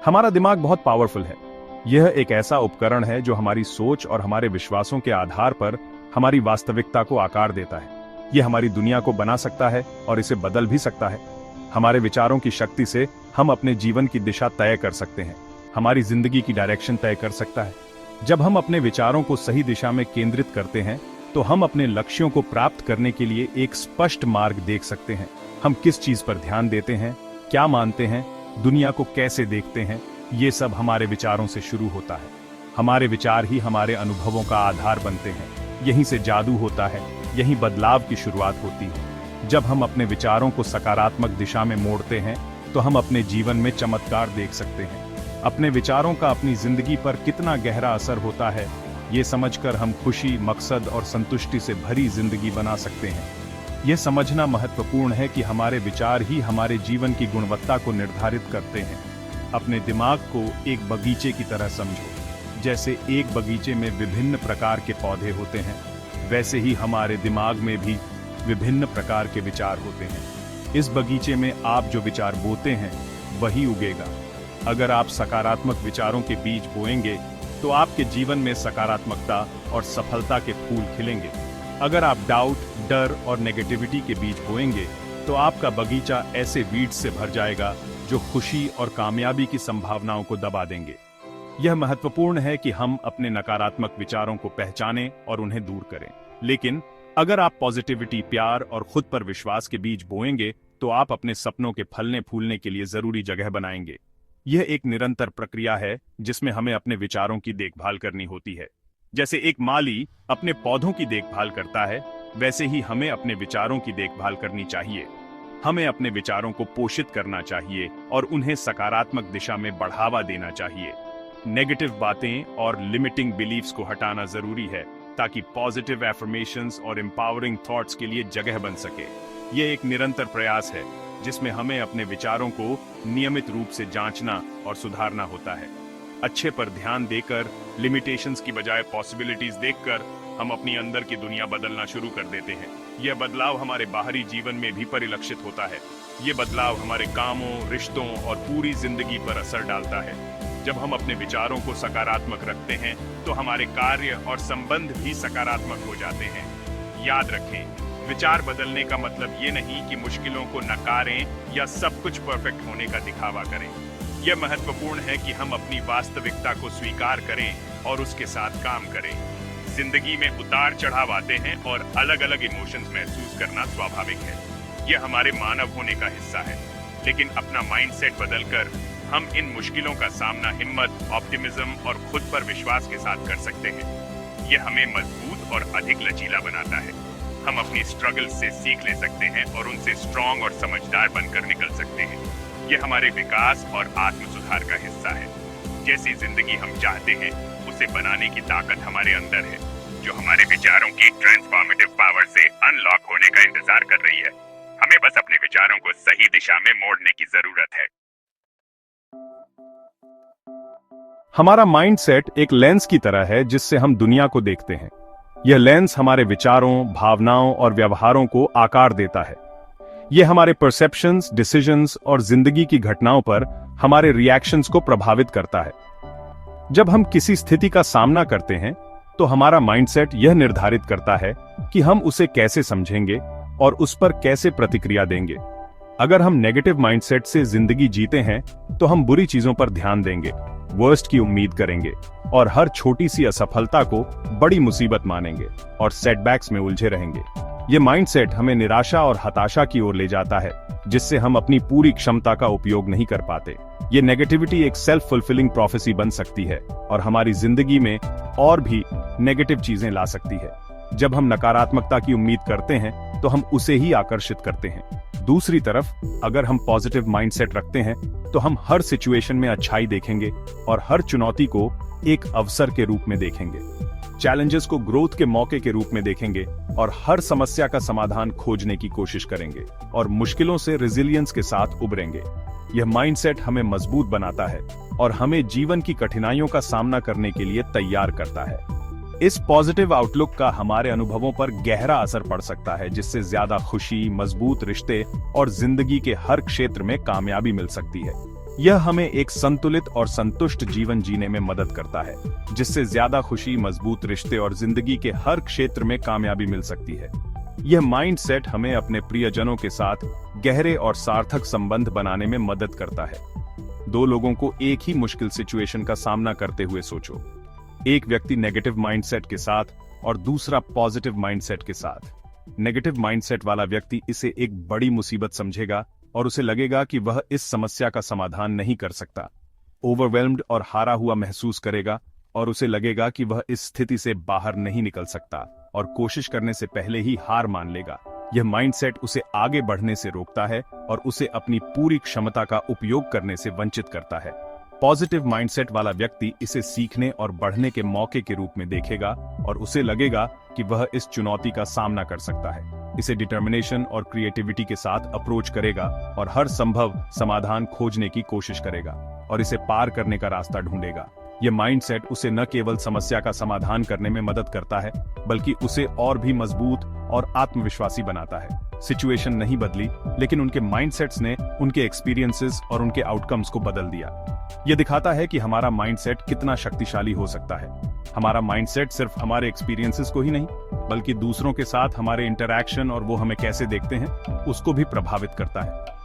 हमारा दिमाग बहुत पावरफुल है। यह एक ऐसा उपकरण है जो हमारी सोच और हमारे विश्वासों के आधार पर हमारी वास्तविकता को आकार देता है। यह हमारी दुनिया को बना सकता है और इसे बदल भी सकता है। हमारे विचारों की शक्ति से हम अपने जीवन की दिशा तय कर सकते हैं, हमारी जिंदगी की डायरेक्शन तय कर सकता है। जब हम अपने विचारों को सही दिशा में केंद्रित करते हैं तो हम अपने लक्ष्यों को प्राप्त करने के लिए एक स्पष्ट मार्ग देख सकते हैं। हम किस चीज पर ध्यान देते हैं, क्या मानते हैं, दुनिया को कैसे देखते हैं, ये सब हमारे विचारों से शुरू होता है। हमारे विचार ही हमारे अनुभवों का आधार बनते हैं। यहीं से जादू होता है, यहीं बदलाव की शुरुआत होती है। जब हम अपने विचारों को सकारात्मक दिशा में मोड़ते हैं तो हम अपने जीवन में चमत्कार देख सकते हैं। अपने विचारों का अपनी जिंदगी पर कितना गहरा असर होता है, ये समझकर हम खुशी, मकसद और संतुष्टि से भरी जिंदगी बना सकते हैं। यह समझना महत्वपूर्ण है कि हमारे विचार ही हमारे जीवन की गुणवत्ता को निर्धारित करते हैं। अपने दिमाग को एक बगीचे की तरह समझो। जैसे एक बगीचे में विभिन्न प्रकार के पौधे होते हैं, वैसे ही हमारे दिमाग में भी विभिन्न प्रकार के विचार होते हैं। इस बगीचे में आप जो विचार बोते हैं वही उगेगा। अगर आप सकारात्मक विचारों के बीज बोएंगे तो आपके जीवन में सकारात्मकता और सफलता के फूल खिलेंगे। अगर आप डाउट, डर और नेगेटिविटी के बीज बोएंगे तो आपका बगीचा ऐसे वीड्स से भर जाएगा जो खुशी और कामयाबी की संभावनाओं को दबा देंगे। यह महत्वपूर्ण है कि हम अपने नकारात्मक विचारों को पहचानें और उन्हें दूर करें। लेकिन अगर आप पॉजिटिविटी, प्यार और खुद पर विश्वास के बीज बोएंगे तो आप अपने सपनों के फलने फूलने के लिए जरूरी जगह बनाएंगे। यह एक निरंतर प्रक्रिया है जिसमें हमें अपने विचारों की देखभाल करनी होती है। जैसे एक माली अपने पौधों की देखभाल करता है, वैसे ही हमें अपने विचारों की देखभाल करनी चाहिए। हमें अपने विचारों को पोषित करना चाहिए और उन्हें सकारात्मक दिशा में बढ़ावा देना चाहिए। नेगेटिव बातें और लिमिटिंग बिलीफ्स को हटाना जरूरी है ताकि पॉजिटिव एफर्मेशंस और एम्पावरिंग थॉट्स के लिए जगह बन सके। यह एक निरंतर प्रयास है जिसमें हमें अपने विचारों को नियमित रूप से जांचना और सुधारना होता है। अच्छे पर ध्यान देकर, लिमिटेशंस की बजाय पॉसिबिलिटीज देखकर हम अपनी अंदर की दुनिया बदलना शुरू कर देते हैं। यह बदलाव हमारे बाहरी जीवन में भी परिलक्षित होता है। यह बदलाव हमारे कामों, रिश्तों और पूरी जिंदगी पर असर डालता है। जब हम अपने विचारों को सकारात्मक रखते हैं तो हमारे कार्य और संबंध भी सकारात्मक हो जाते हैं। याद रखें, विचार बदलने का मतलब ये नहीं कि मुश्किलों को नकारें या सब कुछ परफेक्ट होने का दिखावा करें। यह महत्वपूर्ण है कि हम अपनी वास्तविकता को स्वीकार करें और उसके साथ काम करें। जिंदगी में उतार चढ़ाव आते हैं और अलग अलग इमोशंस महसूस करना स्वाभाविक है। यह हमारे मानव होने का हिस्सा है। लेकिन अपना माइंडसेट बदलकर हम इन मुश्किलों का सामना हिम्मत, ऑप्टिमिज्म और खुद पर विश्वास के साथ कर सकते हैं। यह हमें मजबूत और अधिक लचीला बनाता है। हम अपनी स्ट्रगल्स से सीख ले सकते हैं और उनसे स्ट्रॉन्ग और समझदार बनकर निकल सकते हैं। यह हमारे विकास और आत्म सुधार का हिस्सा है। जैसी जिंदगी हम चाहते हैं उसे बनाने की ताकत हमारे अंदर है, जो हमारे विचारों की ट्रांसफॉर्मेटिव पावर से अनलॉक होने का इंतजार कर रही है। हमें बस अपने विचारों को सही दिशा में मोड़ने की जरूरत है। हमारा माइंडसेट एक लेंस की तरह है जिससे हम दुनिया को देखते हैं। यह लेंस हमारे विचारों, भावनाओं और व्यवहारों को आकार देता है। यह हमारे परसेप्शंस, डिसीजंस और जिंदगी की घटनाओं पर हमारे रिएक्शंस को प्रभावित करता है। जब हम किसी स्थिति का सामना करते हैं तो हमारा माइंडसेट यह निर्धारित करता है कि हम उसे कैसे समझेंगे और उस पर कैसे प्रतिक्रिया देंगे। अगर हम नेगेटिव माइंडसेट से जिंदगी जीते हैं तो हम बुरी चीजों पर ध्यान देंगे, वर्स्ट की उम्मीद करेंगे और हर छोटी सी असफलता को बड़ी मुसीबत मानेंगे और सेटबैक्स में उलझे रहेंगे। ये माइंडसेट हमें निराशा और हताशा की ओर ले जाता है, जिससे हम अपनी पूरी क्षमता का उपयोग नहीं कर पाते। ये नेगेटिविटी एक सेल्फ फुलफिलिंग प्रोफेसी बन सकती है और हमारी जिंदगी में और भी नेगेटिव चीजें ला सकती है। जब हम नकारात्मकता की उम्मीद करते हैं तो हम उसे ही आकर्षित करते हैं। दूसरी तरफ अगर हम पॉजिटिव माइंडसेट रखते हैं तो हम हर सिचुएशन में अच्छाई देखेंगे और हर चुनौती को एक अवसर के रूप में देखेंगे। चैलेंजेस को ग्रोथ के मौके के रूप में देखेंगे और हर समस्या का समाधान खोजने की कोशिश करेंगे और मुश्किलों से रेजिलियंस के साथ उबरेंगे। यह माइंडसेट हमें मजबूत बनाता है और हमें जीवन की कठिनाइयों का सामना करने के लिए तैयार करता है। इस पॉजिटिव आउटलुक का हमारे अनुभवों पर गहरा असर पड़ सकता है, जिससे ज्यादा खुशी, मजबूत रिश्ते और जिंदगी के हर क्षेत्र में कामयाबी मिल सकती है। यह हमें एक संतुलित और संतुष्ट जीवन जीने में मदद करता है, जिससे ज्यादा खुशी, मजबूत रिश्ते और जिंदगी के हर क्षेत्र में कामयाबी मिल सकती है। यह माइंडसेट हमें अपने प्रियजनों के साथ गहरे और सार्थक संबंध बनाने में मदद करता है। दो लोगों को एक ही मुश्किल सिचुएशन का सामना करते हुए सोचो। एक व्यक्ति नेगेटिव माइंडसेट के साथ और दूसरा पॉजिटिव माइंडसेट के साथ। नेगेटिव माइंडसेट वाला व्यक्ति इसे एक बड़ी मुसीबत समझेगा और उसे लगेगा कि वह इस समस्या का समाधान नहीं कर सकता। ओवरवेल्म्ड और हारा हुआ महसूस करेगा और उसे लगेगा कि वह इस स्थिति से बाहर नहीं निकल सकता और कोशिश करने से पहले ही हार मान लेगा। यह माइंडसेट उसे आगे बढ़ने से रोकता है और उसे अपनी पूरी क्षमता का उपयोग करने से वंचित करता है। पॉजिटिव माइंडसेट वाला व्यक्ति इसे सीखने और बढ़ने के मौके के रूप में देखेगा और उसे लगेगा कि वह इस चुनौती का सामना कर सकता है। इसे डिटर्मिनेशन और क्रिएटिविटी के साथ अप्रोच करेगा और हर संभव समाधान खोजने की कोशिश करेगा और इसे पार करने का रास्ता ढूंढेगा। यह माइंडसेट उसे न केवल समस्या का समाधान करने में मदद करता है, बल्कि उसे और भी मजबूत और आत्मविश्वासी बनाता है। सिचुएशन नहीं बदली, लेकिन उनके माइंडसेट्स ने उनके एक्सपीरियंसेस और उनके आउटकम्स को बदल दिया। यह दिखाता है कि हमारा माइंडसेट कितना शक्तिशाली हो सकता है। हमारा माइंडसेट सिर्फ हमारे एक्सपीरियंसेस को ही नहीं, बल्कि दूसरों के साथ हमारे इंटरैक्शन और वो हमें कैसे देखते हैं, उसको भी प्रभावित करता है।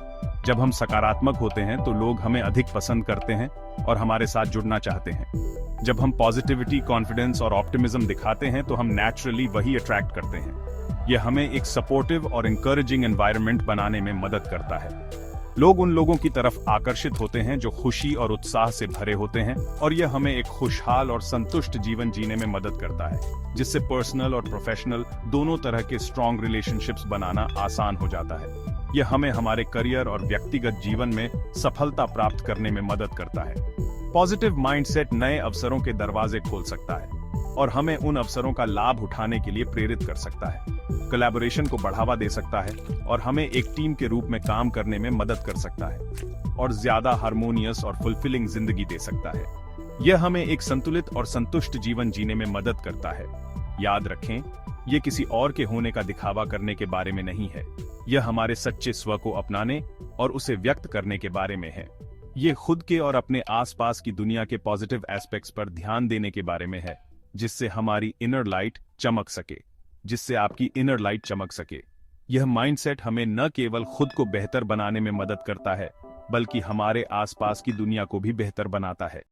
जब हम सकारात्मक होते हैं तो लोग हमें अधिक पसंद करते हैं और हमारे साथ जुड़ना चाहते हैं। जब हम पॉजिटिविटी, कॉन्फिडेंस और ऑप्टिमिज्म दिखाते हैं तो हम नेचुरली वही अट्रैक्ट करते हैं। यह हमें एक सपोर्टिव और इंकरेजिंग एनवायरनमेंट बनाने में मदद करता है। लोग उन लोगों की तरफ आकर्षित होते हैं जो खुशी और उत्साह से भरे होते हैं, और यह हमें एक खुशहाल और संतुष्ट जीवन जीने में मदद करता है, जिससे पर्सनल और प्रोफेशनल दोनों तरह के स्ट्रॉन्ग रिलेशनशिप्स बनाना आसान हो जाता है। यह हमें हमारे करियर और व्यक्तिगत जीवन में सफलता प्राप्त करने में मदद करता है। पॉजिटिव माइंडसेट नए अवसरों के दरवाजे खोल सकता है और हमें उन अवसरों का लाभ उठाने के लिए प्रेरित कर सकता है। कोलैबोरेशन को बढ़ावा दे सकता है और हमें एक टीम के रूप में काम करने में मदद कर सकता है और ज्यादा हार्मोनियस और फुलफिलिंग जिंदगी दे सकता है। यह हमें एक संतुलित और संतुष्ट जीवन जीने में मदद करता है। याद रखें, यह किसी और के होने का दिखावा करने के बारे में नहीं है। यह हमारे सच्चे स्व को अपनाने और उसे व्यक्त करने के बारे में है। यह खुद के और अपने आसपास की दुनिया के पॉजिटिव एस्पेक्ट्स पर ध्यान देने के बारे में है, जिससे हमारी इनर लाइट चमक सके, जिससे आपकी इनर लाइट चमक सके। यह माइंडसेट हमें न केवल खुद को बेहतर बनाने में मदद करता है, बल्कि हमारे आसपास की दुनिया को भी बेहतर बनाता है।